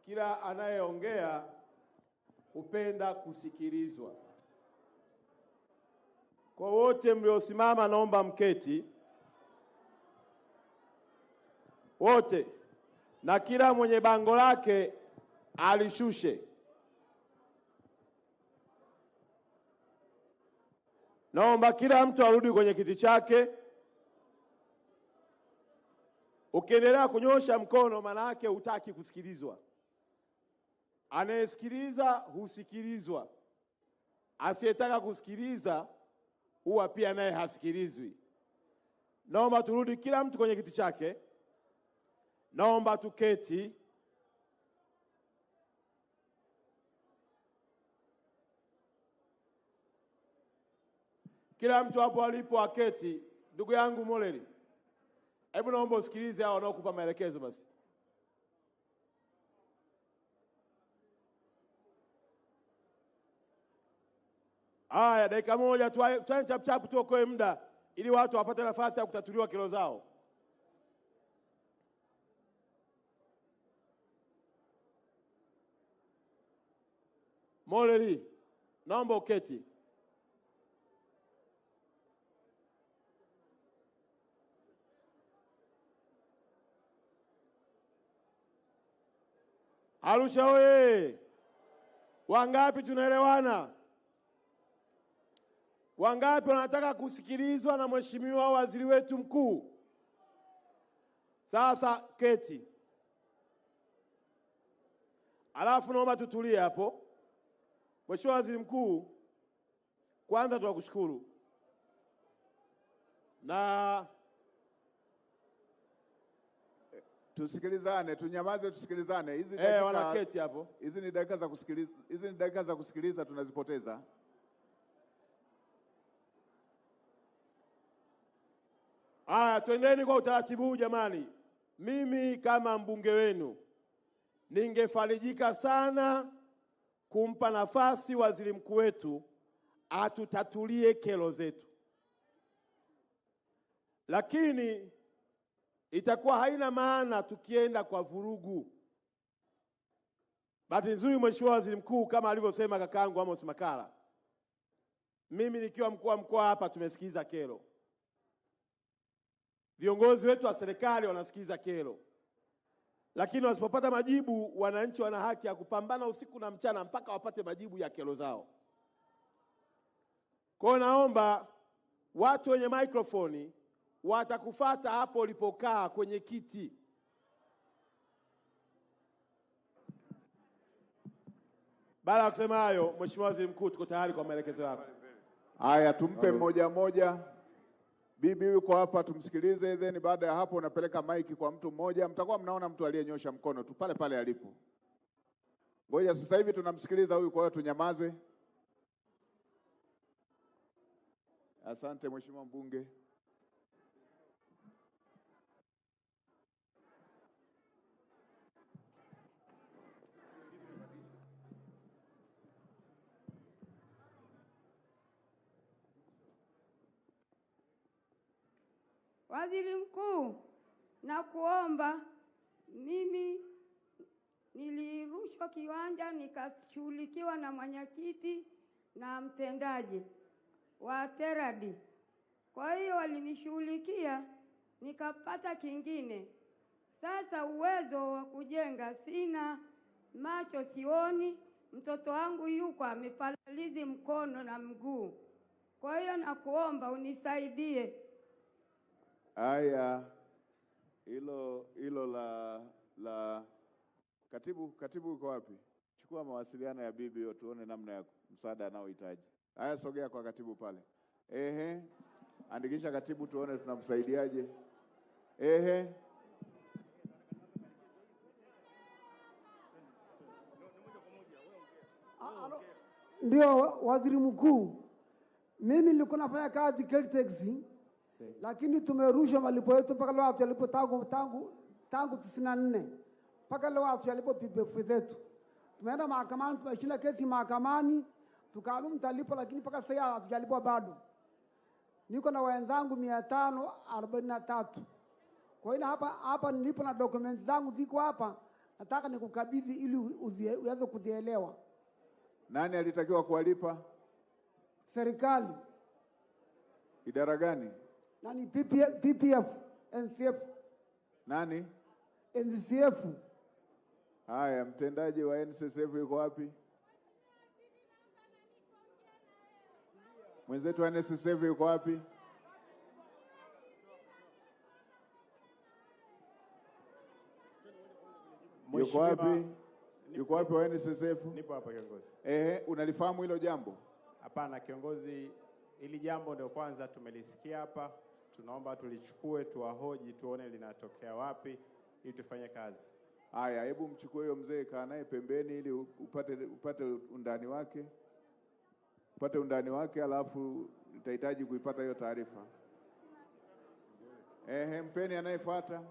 kila anayeongea hupenda kusikilizwa. Kwa wote mliosimama naomba mketi. Wote. Na kila mwenye bango lake alishushe. Naomba kila mtu arudi kwenye kiti chake. Ukiendelea kunyosha mkono maana yake hutaki kusikilizwa. Anayesikiliza husikilizwa. Asiyetaka kusikiliza huwa pia naye hasikilizwi. Naomba turudi kila mtu kwenye kiti chake. Naomba tuketi. Kila mtu hapo alipo aketi. Ndugu yangu Moleri, hebu naomba usikilize hao wanaokupa maelekezo basi. Haya, dakika moja tuanze chap chap tuokoe muda ili watu wapate nafasi ya kutatuliwa kero zao. Moleri, naomba uketi. Arusha oye! Wangapi tunaelewana? Wangapi wanataka kusikilizwa na mheshimiwa waziri wetu mkuu? Sasa keti. Alafu naomba tutulie hapo. Mheshimiwa waziri mkuu, kwanza tunakushukuru. Na tusikilizane, tunyamaze tusikilizane. Hizi dakika wanaketi hapo. Hizi ni dakika za kusikiliza. Hizi ni dakika za kusikiliza tunazipoteza. Twendeni kwa utaratibu jamani. Mimi kama mbunge wenu ningefarijika sana kumpa nafasi waziri mkuu wetu atutatulie kero zetu. Lakini itakuwa haina maana tukienda kwa vurugu. Bahati nzuri mheshimiwa waziri mkuu, kama alivyosema kakaangu Amos Makala, mimi nikiwa mkuu wa mkoa hapa tumesikiza kero. Viongozi wetu wa serikali wanasikiza kero. Lakini wasipopata majibu, wananchi wana haki ya kupambana usiku na mchana mpaka wapate majibu ya kero zao. Kwa naomba watu wenye maikrofoni watakufuata hapo ulipokaa kwenye kiti. Baada ya kusema hayo, mheshimiwa waziri mkuu, tuko tayari kwa maelekezo yako. Haya, tumpe mmoja mmoja. Bibi yuko hapa, tumsikilize, then baada ya hapo unapeleka maiki kwa mtu mmoja. Mtakuwa mnaona mtu aliyenyosha mkono tu pale pale alipo. Ngoja sasa hivi tunamsikiliza huyu, kwa hiyo tunyamaze. Asante mheshimiwa mbunge. Waziri mkuu, nakuomba, mimi nilirushwa kiwanja nikashughulikiwa na mwenyekiti na mtendaji wa Teradi. Kwa hiyo walinishughulikia nikapata kingine. Sasa uwezo wa kujenga sina, macho sioni, mtoto wangu yuko ameparalizi mkono na mguu. Kwa hiyo nakuomba unisaidie. Haya, hilo la katibu uko wapi? Chukua mawasiliano ya bibi hiyo tuone namna ya msaada anaohitaji. Haya, sogea kwa katibu pale. Andikisha katibu tuone tunamsaidiaje. Ndio waziri mkuu, mimi nilikuwa nafanya kazi Keltex, lakini tumerushwa malipo yetu mpaka leo watu walipo tangu 94 mpaka leo watu walipo PPF zetu. Tumeenda mahakamani, tumeshinda kesi mahakamani, tukaamua mtalipo, lakini mpaka sasa hatujalipwa bado. Niko na wenzangu 543. Kwa hiyo hapa nilipo na documents zangu ziko hapa, nataka nikukabidhi ili uweze kuzielewa. Nani alitakiwa kuwalipa? Serikali. Idara gani? Nani? PPF, NCF. Nani? NCF. Haya, mtendaji wa NSSF yuko wapi? Mwenzetu wa NSSF yuko wapi? Yuko wapi? Yuko wapi wa NSSF? Nipo hapa kiongozi. Unalifahamu hilo jambo? Hapana kiongozi, hili jambo ndio kwanza tumelisikia hapa. Tunaomba tulichukue, tuwahoji, tuone linatokea wapi ili tufanye kazi. Haya, hebu mchukue huyo mzee, kaa naye pembeni ili upate undani wake. Upate undani wake, alafu nitahitaji kuipata hiyo taarifa. Mpeni anayefuata.